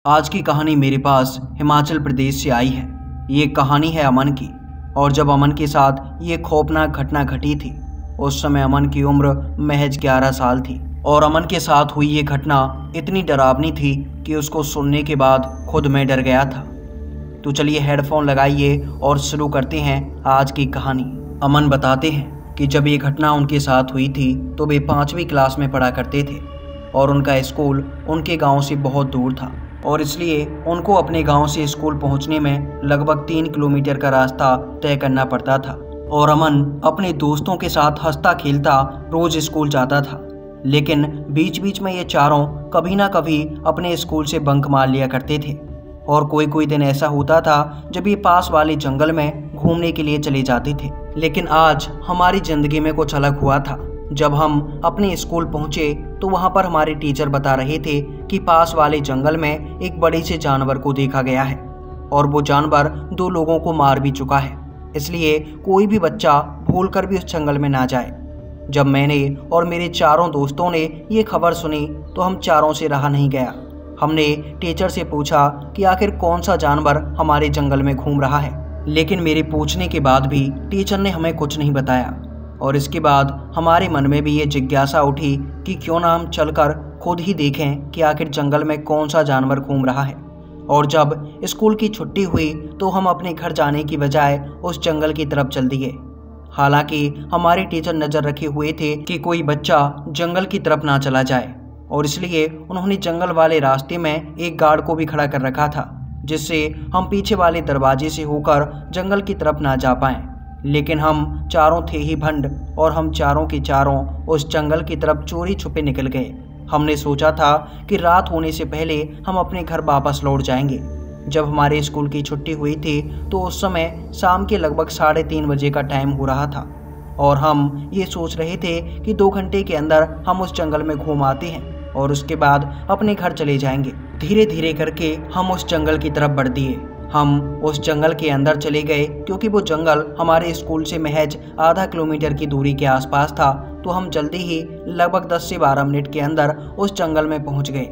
आज की कहानी मेरे पास हिमाचल प्रदेश से आई है। ये कहानी है अमन की। और जब अमन के साथ ये खौफनाक घटना घटी थी, उस समय अमन की उम्र महज 11 साल थी। और अमन के साथ हुई ये घटना इतनी डरावनी थी कि उसको सुनने के बाद खुद मैं डर गया था। तो चलिए हेडफोन लगाइए और शुरू करते हैं आज की कहानी। अमन बताते हैं कि जब ये घटना उनके साथ हुई थी तो वे 5वीं क्लास में पढ़ा करते थे और उनका स्कूल उनके गांव से बहुत दूर था और इसलिए उनको अपने गांव से स्कूल पहुंचने में लगभग 3 किलोमीटर का रास्ता तय करना पड़ता था। और अमन अपने दोस्तों के साथ हंसता खेलता रोज स्कूल जाता था, लेकिन बीच बीच में ये चारों कभी ना कभी अपने स्कूल से बंक मार लिया करते थे। और कोई दिन ऐसा होता था जब ये पास वाले जंगल में घूमने के लिए चले जाते थे। लेकिन आज हमारी ज़िंदगी में कुछ अलग हुआ था। जब हम अपने स्कूल पहुंचे तो वहां पर हमारे टीचर बता रहे थे कि पास वाले जंगल में एक बड़े से जानवर को देखा गया है और वो जानवर 2 लोगों को मार भी चुका है, इसलिए कोई भी बच्चा भूलकर भी उस जंगल में ना जाए। जब मैंने और मेरे चारों दोस्तों ने ये खबर सुनी तो हम चारों से रहा नहीं गया। हमने टीचर से पूछा कि आखिर कौन सा जानवर हमारे जंगल में घूम रहा है, लेकिन मेरे पूछने के बाद भी टीचर ने हमें कुछ नहीं बताया। और इसके बाद हमारे मन में भी ये जिज्ञासा उठी कि क्यों ना हम चलकर खुद ही देखें कि आखिर जंगल में कौन सा जानवर घूम रहा है। और जब स्कूल की छुट्टी हुई तो हम अपने घर जाने की बजाय उस जंगल की तरफ चल दिए। हालांकि हमारे टीचर नज़र रखे हुए थे कि कोई बच्चा जंगल की तरफ ना चला जाए, और इसलिए उन्होंने जंगल वाले रास्ते में एक गार्ड को भी खड़ा कर रखा था, जिससे हम पीछे वाले दरवाजे से होकर जंगल की तरफ ना जा पाएं। लेकिन हम चारों थे ही भंड और हम चारों के चारों उस जंगल की तरफ चोरी छुपे निकल गए। हमने सोचा था कि रात होने से पहले हम अपने घर वापस लौट जाएंगे। जब हमारे स्कूल की छुट्टी हुई थी तो उस समय शाम के लगभग 3:30 बजे का टाइम हो रहा था और हम ये सोच रहे थे कि 2 घंटे के अंदर हम उस जंगल में घूम आते हैं और उसके बाद अपने घर चले जाएंगे। धीरे धीरे करके हम उस जंगल की तरफ बढ़ दिए। हम उस जंगल के अंदर चले गए क्योंकि वो जंगल हमारे स्कूल से महज आधा किलोमीटर की दूरी के आसपास था। तो हम जल्दी ही लगभग 10 से 12 मिनट के अंदर उस जंगल में पहुंच गए।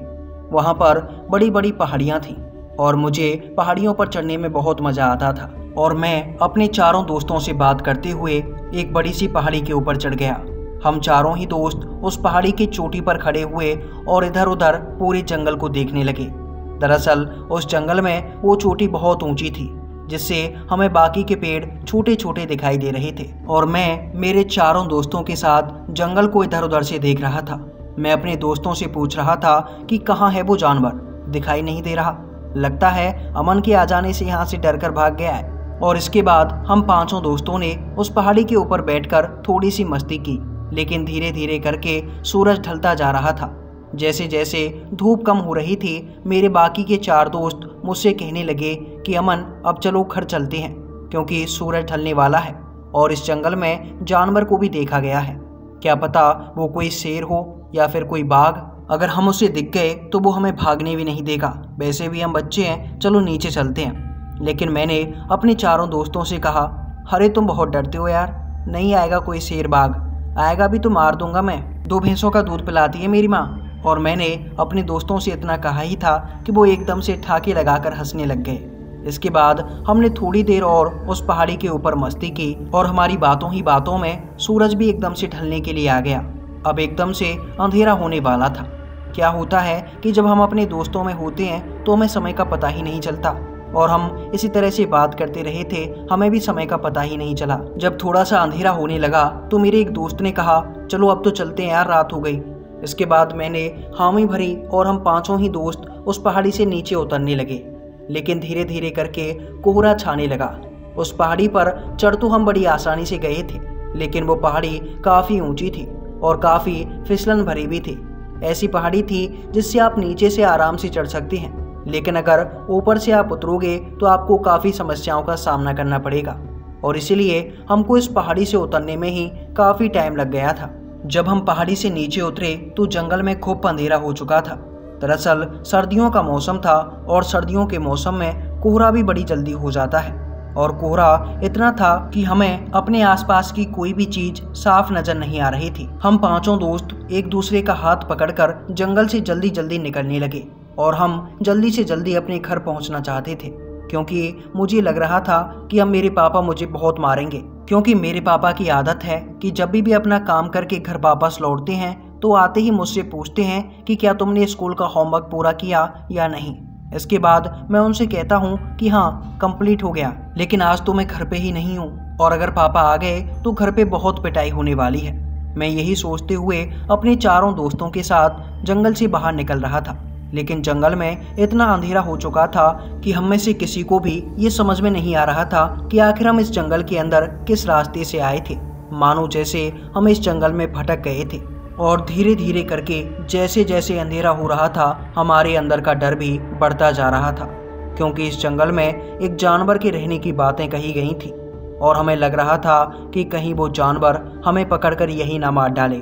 वहां पर बड़ी बड़ी पहाड़ियां थीं और मुझे पहाड़ियों पर चढ़ने में बहुत मज़ा आता था। और मैं अपने चारों दोस्तों से बात करते हुए एक बड़ी सी पहाड़ी के ऊपर चढ़ गया। हम चारों ही दोस्त उस पहाड़ी की चोटी पर खड़े हुए और इधर उधर पूरे जंगल को देखने लगे। दरअसल उस जंगल में वो चोटी बहुत ऊंची थी, जिससे हमें बाकी के पेड़ छोटे छोटे दिखाई दे रहे थे। और मैं मेरे चारों दोस्तों के साथ जंगल को इधर उधर से देख रहा था। मैं अपने दोस्तों से पूछ रहा था कि कहाँ है वो जानवर, दिखाई नहीं दे रहा। लगता है अमन के आ जाने से यहाँ से डरकर भाग गया है। और इसके बाद हम 5 दोस्तों ने उस पहाड़ी के ऊपर बैठकर थोड़ी सी मस्ती की, लेकिन धीरे धीरे करके सूरज ढलता जा रहा था। जैसे जैसे धूप कम हो रही थी, मेरे बाकी के 4 दोस्त मुझसे कहने लगे कि अमन अब चलो घर चलते हैं क्योंकि सूरज ढलने वाला है और इस जंगल में जानवर को भी देखा गया है। क्या पता वो कोई शेर हो या फिर कोई बाघ। अगर हम उसे दिख गए तो वो हमें भागने भी नहीं देगा। वैसे भी हम बच्चे हैं, चलो नीचे चलते हैं। लेकिन मैंने अपने चारों दोस्तों से कहा, अरे तुम बहुत डरते हो यार, नहीं आएगा कोई शेर बाघ, आएगा भी तो मार दूंगा मैं। 2 भैंसों का दूध पिलाती है मेरी माँ। और मैंने अपने दोस्तों से इतना कहा ही था कि वो एकदम से ठाके लगाकर हंसने लग गए। इसके बाद हमने थोड़ी देर और उस पहाड़ी के ऊपर मस्ती की और हमारी बातों ही बातों में सूरज भी एकदम से ढलने के लिए आ गया। अब एकदम से अंधेरा होने वाला था। क्या होता है कि जब हम अपने दोस्तों में होते हैं तो हमें समय का पता ही नहीं चलता, और हम इसी तरह से बात करते रहे थे, हमें भी समय का पता ही नहीं चला। जब थोड़ा सा अंधेरा होने लगा तो मेरे एक दोस्त ने कहा, चलो अब तो चलते हैं यार, रात हो गई। इसके बाद मैंने हामी भरी और हम 5 ही दोस्त उस पहाड़ी से नीचे उतरने लगे। लेकिन धीरे धीरे करके कोहरा छाने लगा। उस पहाड़ी पर चढ़ तो हम बड़ी आसानी से गए थे, लेकिन वो पहाड़ी काफ़ी ऊंची थी और काफ़ी फिसलन भरी भी थी। ऐसी पहाड़ी थी जिससे आप नीचे से आराम से चढ़ सकते हैं, लेकिन अगर ऊपर से आप उतरोगे तो आपको काफ़ी समस्याओं का सामना करना पड़ेगा। और इसीलिए हमको इस पहाड़ी से उतरने में ही काफ़ी टाइम लग गया था। जब हम पहाड़ी से नीचे उतरे तो जंगल में खूब अंधेरा हो चुका था। दरअसल सर्दियों का मौसम था और सर्दियों के मौसम में कोहरा भी बड़ी जल्दी हो जाता है। और कोहरा इतना था कि हमें अपने आसपास की कोई भी चीज साफ नजर नहीं आ रही थी। हम 5 दोस्त एक दूसरे का हाथ पकड़कर जंगल से जल्दी जल्दी निकलने लगे। और हम जल्दी से जल्दी अपने घर पहुंचना चाहते थे, क्योंकि मुझे लग रहा था कि अब मेरे पापा मुझे बहुत मारेंगे। क्योंकि मेरे पापा की आदत है कि जब भी अपना काम करके घर वापस लौटते हैं तो आते ही मुझसे पूछते हैं कि क्या तुमने स्कूल का होमवर्क पूरा किया या नहीं। इसके बाद मैं उनसे कहता हूँ कि हाँ, कंप्लीट हो गया। लेकिन आज तो मैं घर पे ही नहीं हूँ और अगर पापा आ गए तो घर पे बहुत पिटाई होने वाली है। मैं यही सोचते हुए अपने चारों दोस्तों के साथ जंगल से बाहर निकल रहा था, लेकिन जंगल में इतना अंधेरा हो चुका था कि हम में से किसी को भी ये समझ में नहीं आ रहा था कि आखिर हम इस जंगल के अंदर किस रास्ते से आए थे। मानो जैसे हम इस जंगल में भटक गए थे। और धीरे धीरे करके जैसे जैसे अंधेरा हो रहा था, हमारे अंदर का डर भी बढ़ता जा रहा था, क्योंकि इस जंगल में एक जानवर के रहने की बातें कही गई थी और हमें लग रहा था कि कहीं वो जानवर हमें पकड़कर यही ना मार डाले।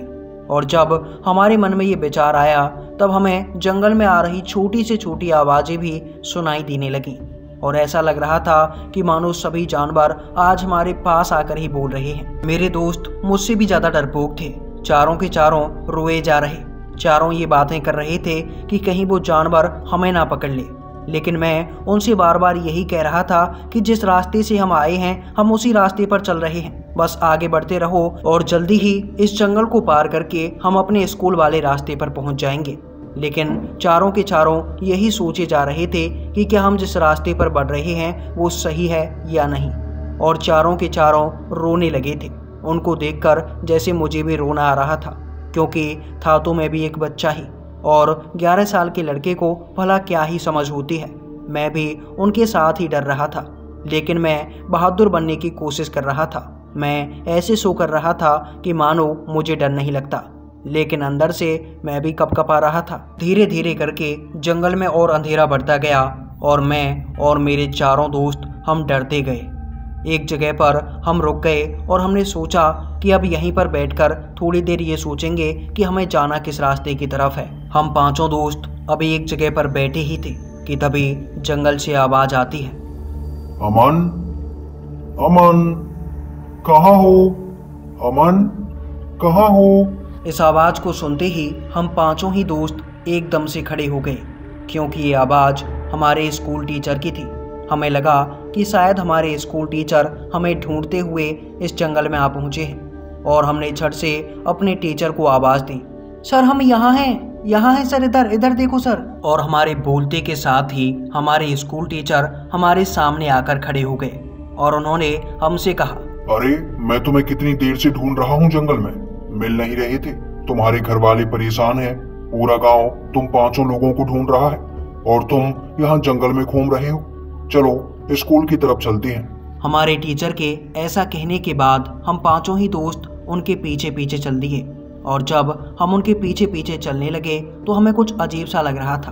और जब हमारे मन में ये विचार आया तब हमें जंगल में आ रही छोटी से छोटी आवाज़ें भी सुनाई देने लगी और ऐसा लग रहा था कि मानो सभी जानवर आज हमारे पास आकर ही बोल रहे हैं। मेरे दोस्त मुझसे भी ज़्यादा डरपोक थे। चारों के चारों रोए जा रहे, चारों ये बातें कर रहे थे कि कहीं वो जानवर हमें ना पकड़ ले। लेकिन मैं उनसे बार बार यही कह रहा था कि जिस रास्ते से हम आए हैं हम उसी रास्ते पर चल रहे हैं, बस आगे बढ़ते रहो और जल्दी ही इस जंगल को पार करके हम अपने स्कूल वाले रास्ते पर पहुंच जाएंगे। लेकिन चारों के चारों यही सोचे जा रहे थे कि क्या हम जिस रास्ते पर बढ़ रहे हैं वो सही है या नहीं। और चारों के चारों रोने लगे थे। उनको देखकर जैसे मुझे भी रोना आ रहा था, क्योंकि था तो मैं भी एक बच्चा ही और 11 साल के लड़के को भला क्या ही समझ होती है। मैं भी उनके साथ ही डर रहा था, लेकिन मैं बहादुर बनने की कोशिश कर रहा था। मैं ऐसे सो कर रहा था कि मानो मुझे डर नहीं लगता, लेकिन अंदर से मैं भी कपकपा रहा था। धीरे धीरे करके जंगल में और अंधेरा बढ़ता गया और मैं और मेरे चारों दोस्त हम डरते गए। एक जगह पर हम रुक गए और हमने सोचा कि अब यहीं पर बैठकर थोड़ी देर ये सोचेंगे कि हमें जाना किस रास्ते की तरफ है। हम पांचों दोस्त अभी एक जगह पर बैठे ही थे कि तभी जंगल से आवाज आती है, अमन, अमन, कहाँ हो? अमन, कहाँ हो? इस आवाज को सुनते ही हम पांचों ही दोस्त एकदम से खड़े हो गए, क्योंकि ये आवाज हमारे स्कूल टीचर की थी। हमें लगा कि शायद हमारे स्कूल टीचर हमें ढूंढते हुए इस जंगल में आ पहुंचे हैं और हमने झट से अपने टीचर को आवाज़ दी, सर हम यहाँ हैं सर, इधर इधर देखो सर। और हमारे बोलते के साथ ही हमारे स्कूल टीचर हमारे सामने आकर खड़े हो गए और उन्होंने हमसे कहा, अरे मैं तुम्हें कितनी देर से ढूंढ रहा हूँ, जंगल में मिल नहीं रहे थे। तुम्हारे घर वाले परेशान हैं, पूरा गांव तुम पांचों लोगों को ढूंढ रहा है और तुम यहाँ जंगल में घूम रहे हो। चलो स्कूल की तरफ चलते हैं। हमारे टीचर के ऐसा कहने के बाद हम पांचों ही दोस्त उनके पीछे पीछे चल दिए और जब हम उनके पीछे पीछे चलने लगे तो हमें कुछ अजीब सा लग रहा था।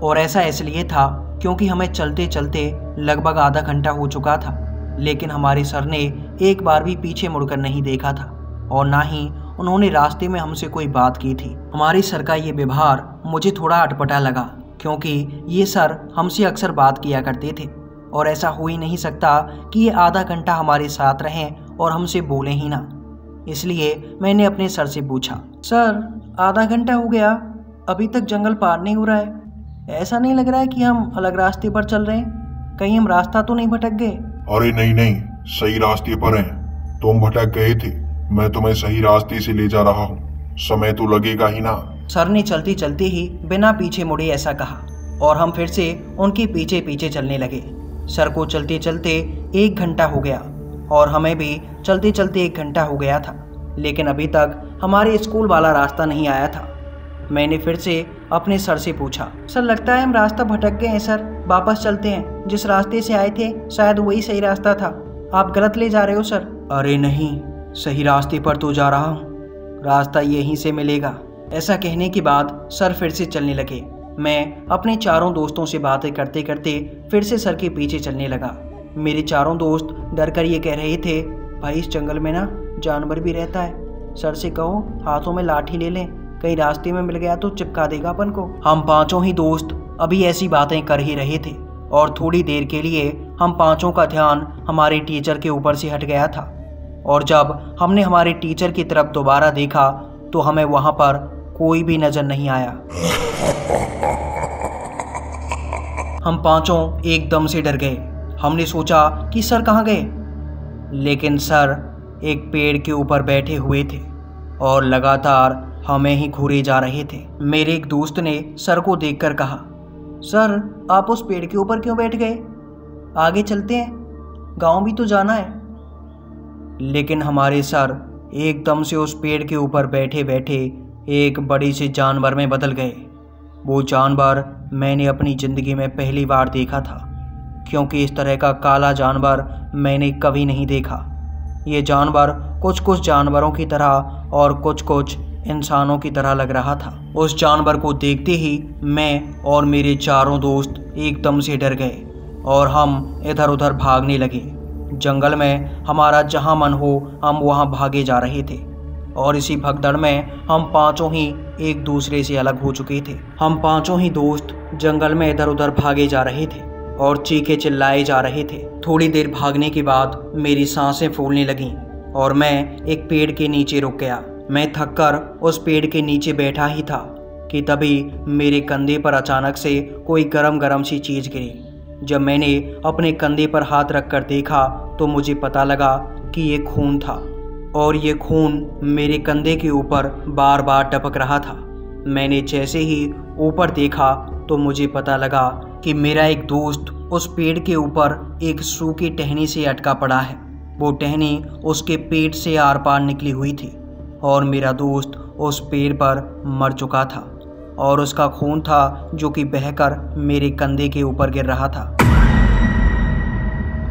और ऐसा इसलिए था क्योंकि हमें चलते चलते लगभग आधा घंटा हो चुका था, लेकिन हमारे सर ने एक बार भी पीछे मुड़कर नहीं देखा था और ना ही उन्होंने रास्ते में हमसे कोई बात की थी। हमारे सर का ये व्यवहार मुझे थोड़ा अटपटा लगा, क्योंकि ये सर हमसे अक्सर बात किया करते थे और ऐसा हो ही नहीं सकता कि ये आधा घंटा हमारे साथ रहें और हमसे बोले ही ना। इसलिए मैंने अपने सर से पूछा, सर आधा घंटा हो गया, अभी तक जंगल पार नहीं हो रहा है। ऐसा नहीं लग रहा है कि हम अलग रास्ते पर चल रहे हैं? कहीं हम रास्ता तो नहीं भटक गए? अरे नहीं नहीं, सही रास्ते पर हैं। तुम भटक गए थे, मैं तुम्हें सही रास्ते से ले जा रहा हूँ। समय तो लगेगा ही ना। सर ने चलते चलते ही बिना पीछे मुड़े ऐसा कहा और हम फिर से उनके पीछे पीछे चलने लगे। सर को चलते चलते 1 घंटा हो गया और हमें भी चलते चलते 1 घंटा हो गया था, लेकिन अभी तक हमारे स्कूल वाला रास्ता नहीं आया था। मैंने फिर से अपने सर से पूछा, सर लगता है हम रास्ता भटक गए हैं सर, वापस चलते हैं। जिस रास्ते से आए थे शायद वही सही रास्ता था, आप गलत ले जा रहे हो सर। अरे नहीं, सही रास्ते पर तो जा रहा हूँ, रास्ता यहीं से मिलेगा। ऐसा कहने के बाद सर फिर से चलने लगे। मैं अपने चारों दोस्तों से बातें करते करते फिर से सर के पीछे चलने लगा। मेरे चारों दोस्त डर कर ये कह रहे थे, भाई इस जंगल में ना जानवर भी रहता है, सर से कहो हाथों में लाठी ले लें, कहीं रास्ते में मिल गया तो चिपका देगा अपन को। हम पांचों ही दोस्त अभी ऐसी बातें कर ही रहे थे और थोड़ी देर के लिए हम पांचों का ध्यान हमारे टीचर के ऊपर से हट गया था और जब हमने हमारे टीचर की तरफ दोबारा देखा तो हमें वहां पर कोई भी नजर नहीं आया। हम पांचों एकदम से डर गए। हमने सोचा कि सर कहाँ गए, लेकिन सर एक पेड़ के ऊपर बैठे हुए थे और लगातार हमें ही घूरे जा रहे थे। मेरे एक दोस्त ने सर को देखकर कहा, सर आप उस पेड़ के ऊपर क्यों बैठ गए? आगे चलते हैं, गांव भी तो जाना है। लेकिन हमारे सर एकदम से उस पेड़ के ऊपर बैठे बैठे एक बड़ी सी जानवर में बदल गए। वो जानवर मैंने अपनी ज़िंदगी में पहली बार देखा था, क्योंकि इस तरह का काला जानवर मैंने कभी नहीं देखा। ये जानवर कुछ कुछ जानवरों की तरह और कुछ कुछ इंसानों की तरह लग रहा था। उस जानवर को देखते ही मैं और मेरे चारों दोस्त एकदम से डर गए और हम इधर उधर भागने लगे। जंगल में हमारा जहां मन हो हम वहां भागे जा रहे थे और इसी भगदड़ में हम पांचों ही एक दूसरे से अलग हो चुके थे। हम पांचों ही दोस्त जंगल में इधर उधर भागे जा रहे थे और चीखे चिल्लाए जा रहे थे। थोड़ी देर भागने के बाद मेरी सांसें फूलने लगीं और मैं एक पेड़ के नीचे रुक गया। मैं थककर उस पेड़ के नीचे बैठा ही था कि तभी मेरे कंधे पर अचानक से कोई गरम गरम सी चीज़ गिरी। जब मैंने अपने कंधे पर हाथ रखकर देखा तो मुझे पता लगा कि ये खून था और ये खून मेरे कंधे के ऊपर बार बार टपक रहा था। मैंने जैसे ही ऊपर देखा तो मुझे पता लगा कि मेरा एक दोस्त उस पेड़ के ऊपर एक सूखी टहनी से अटका पड़ा है। वो टहनी उसके पेट से आर पार निकली हुई थी और मेरा दोस्त उस पेड़ पर मर चुका था और उसका खून था जो कि बहकर मेरे कंधे के ऊपर गिर रहा था।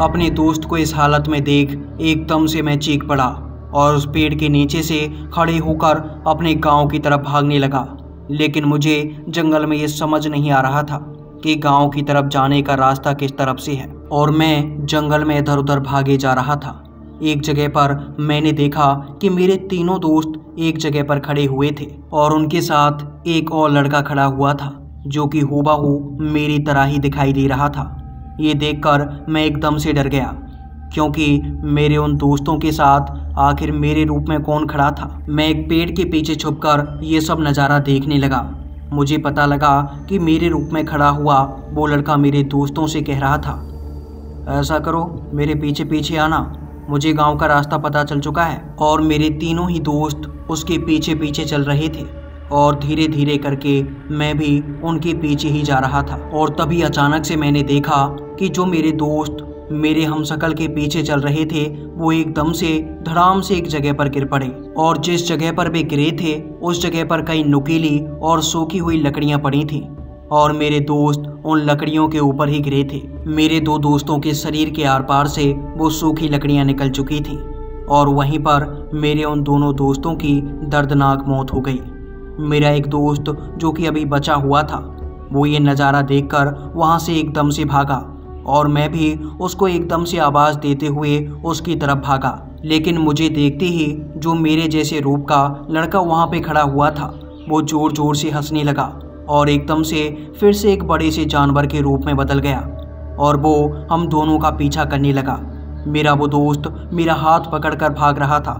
अपने दोस्त को इस हालत में देख एकदम से मैं चीख पड़ा और उस पेड़ के नीचे से खड़े होकर अपने गांव की तरफ भागने लगा। लेकिन मुझे जंगल में ये समझ नहीं आ रहा था कि गांव की तरफ जाने का रास्ता किस तरफ से है और मैं जंगल में इधर उधर भागे जा रहा था। एक जगह पर मैंने देखा कि मेरे तीनों दोस्त एक जगह पर खड़े हुए थे और उनके साथ एक और लड़का खड़ा हुआ था जो कि हूबहू मेरी तरह ही दिखाई दे रहा था। ये देखकर मैं एकदम से डर गया, क्योंकि मेरे उन दोस्तों के साथ आखिर मेरे रूप में कौन खड़ा था। मैं एक पेड़ के पीछे छुपकर ये सब नज़ारा देखने लगा। मुझे पता लगा कि मेरे रूप में खड़ा हुआ वो लड़का मेरे दोस्तों से कह रहा था, ऐसा करो मेरे पीछे पीछे आना, मुझे गांव का रास्ता पता चल चुका है। और मेरे तीनों ही दोस्त उसके पीछे पीछे चल रहे थे और धीरे धीरे करके मैं भी उनके पीछे ही जा रहा था। और तभी अचानक से मैंने देखा कि जो मेरे दोस्त मेरे हमशक्ल के पीछे चल रहे थे वो एकदम से धड़ाम से एक जगह पर गिर पड़े और जिस जगह पर वे गिरे थे उस जगह पर कई नुकीली और सूखी हुई लकड़ियां पड़ी थीं और मेरे दोस्त उन लकड़ियों के ऊपर ही गिरे थे। मेरे दो दोस्तों के शरीर के आर पार से वो सूखी लकड़ियां निकल चुकी थीं और वहीं पर मेरे उन दोनों दोस्तों की दर्दनाक मौत हो गई। मेरा एक दोस्त जो कि अभी बचा हुआ था वो ये नज़ारा देखकर वहाँ से एकदम से भागा और मैं भी उसको एकदम से आवाज़ देते हुए उसकी तरफ भागा। लेकिन मुझे देखते ही जो मेरे जैसे रूप का लड़का वहाँ पे खड़ा हुआ था वो ज़ोर ज़ोर से हंसने लगा और एकदम से फिर से एक बड़े से जानवर के रूप में बदल गया और वो हम दोनों का पीछा करने लगा। मेरा वो दोस्त मेरा हाथ पकड़कर भाग रहा था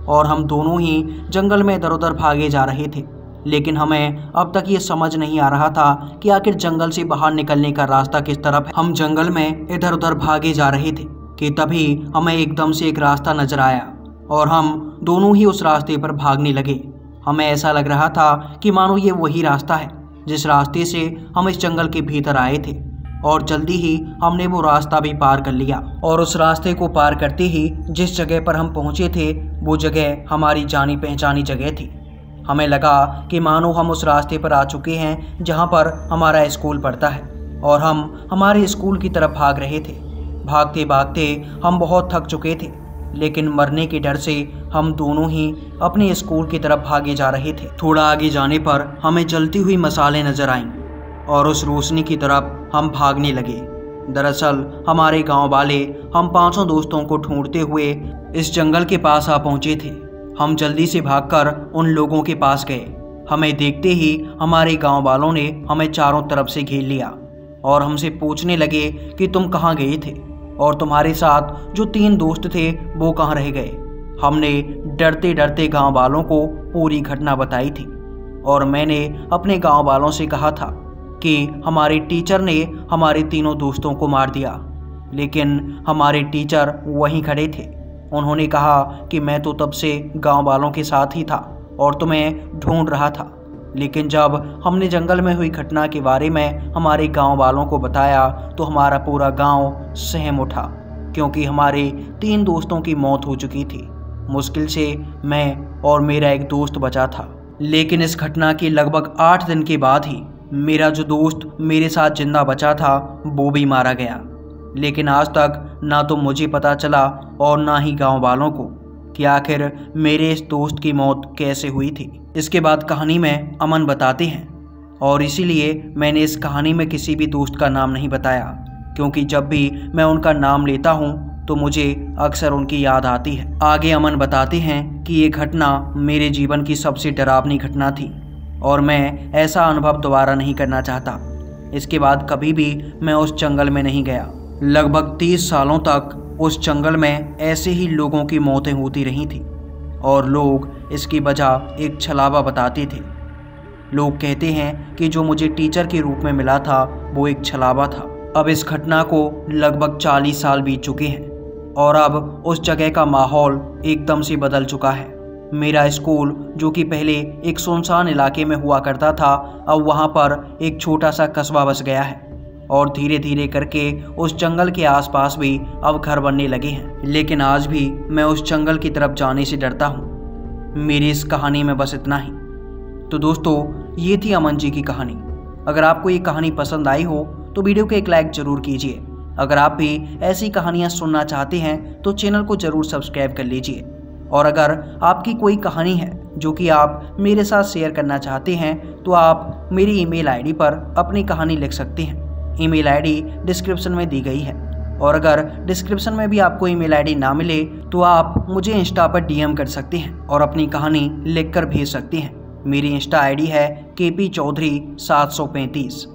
और हम दोनों ही जंगल में इधर उधर भागे जा रहे थे। लेकिन हमें अब तक ये समझ नहीं आ रहा था कि आखिर जंगल से बाहर निकलने का रास्ता किस तरफ है। हम जंगल में इधर उधर भागे जा रहे थे कि तभी हमें एकदम से एक रास्ता नजर आया और हम दोनों ही उस रास्ते पर भागने लगे। हमें ऐसा लग रहा था कि मानो ये वही रास्ता है जिस रास्ते से हम इस जंगल के भीतर आए थे और जल्दी ही हमने वो रास्ता भी पार कर लिया। और उस रास्ते को पार करते ही जिस जगह पर हम पहुंचे थे वो जगह हमारी जानी पहचानी जगह थी। हमें लगा कि मानो हम उस रास्ते पर आ चुके हैं जहां पर हमारा स्कूल पड़ता है और हम हमारे स्कूल की तरफ भाग रहे थे। भागते भागते हम बहुत थक चुके थे, लेकिन मरने के डर से हम दोनों ही अपने स्कूल की तरफ भागे जा रहे थे। थोड़ा आगे जाने पर हमें जलती हुई मसालें नजर आईं और उस रोशनी की तरफ हम भागने लगे। दरअसल हमारे गांव वाले हम पांचों दोस्तों को ढूंढते हुए इस जंगल के पास आ पहुंचे थे। हम जल्दी से भागकर उन लोगों के पास गए। हमें देखते ही हमारे गांव वालों ने हमें चारों तरफ से घेर लिया और हमसे पूछने लगे कि तुम कहाँ गए थे और तुम्हारे साथ जो 3 दोस्त थे वो कहाँ रह गए। हमने डरते डरते गांव वालों को पूरी घटना बताई थी और मैंने अपने गांव वालों से कहा था कि हमारे टीचर ने हमारे तीनों दोस्तों को मार दिया। लेकिन हमारे टीचर वहीं खड़े थे। उन्होंने कहा कि मैं तो तब से गांव वालों के साथ ही था और तुम्हें ढूंढ रहा था। लेकिन जब हमने जंगल में हुई घटना के बारे में हमारे गांव वालों को बताया तो हमारा पूरा गांव सहम उठा, क्योंकि हमारे 3 दोस्तों की मौत हो चुकी थी। मुश्किल से मैं और मेरा एक दोस्त बचा था। लेकिन इस घटना के लगभग 8 दिन के बाद ही मेरा जो दोस्त मेरे साथ जिंदा बचा था वो भी मारा गया। लेकिन आज तक ना तो मुझे पता चला और ना ही गांव वालों को कि आखिर मेरे इस दोस्त की मौत कैसे हुई थी। इसके बाद कहानी में अमन बताते हैं और इसीलिए मैंने इस कहानी में किसी भी दोस्त का नाम नहीं बताया, क्योंकि जब भी मैं उनका नाम लेता हूँ तो मुझे अक्सर उनकी याद आती है। आगे अमन बताते हैं कि ये घटना मेरे जीवन की सबसे डरावनी घटना थी और मैं ऐसा अनुभव दोबारा नहीं करना चाहता। इसके बाद कभी भी मैं उस जंगल में नहीं गया। लगभग 30 सालों तक उस जंगल में ऐसे ही लोगों की मौतें होती रही थी और लोग इसकी वजह एक छलावा बताते थे। लोग कहते हैं कि जो मुझे टीचर के रूप में मिला था वो एक छलावा था। अब इस घटना को लगभग 40 साल बीत चुके हैं और अब उस जगह का माहौल एकदम से बदल चुका है। मेरा स्कूल, जो कि पहले एक सुनसान इलाके में हुआ करता था, अब वहाँ पर एक छोटा सा कस्बा बस गया है और धीरे धीरे करके उस जंगल के आसपास भी अब घर बनने लगे हैं। लेकिन आज भी मैं उस जंगल की तरफ जाने से डरता हूँ। मेरी इस कहानी में बस इतना ही। तो दोस्तों, ये थी अमन जी की कहानी। अगर आपको ये कहानी पसंद आई हो तो वीडियो को एक लाइक ज़रूर कीजिए। अगर आप भी ऐसी कहानियाँ सुनना चाहते हैं तो चैनल को ज़रूर सब्सक्राइब कर लीजिए। और अगर आपकी कोई कहानी है जो कि आप मेरे साथ शेयर करना चाहते हैं तो आप मेरी ईमेल आईडी पर अपनी कहानी लिख सकते हैं। ईमेल आईडी डिस्क्रिप्शन में दी गई है। और अगर डिस्क्रिप्शन में भी आपको ईमेल आईडी ना मिले तो आप मुझे इंस्टा पर डीएम कर सकते हैं और अपनी कहानी लिखकर भेज सकते हैं। मेरी इंस्टा आईडी है KP Chaudhary 735।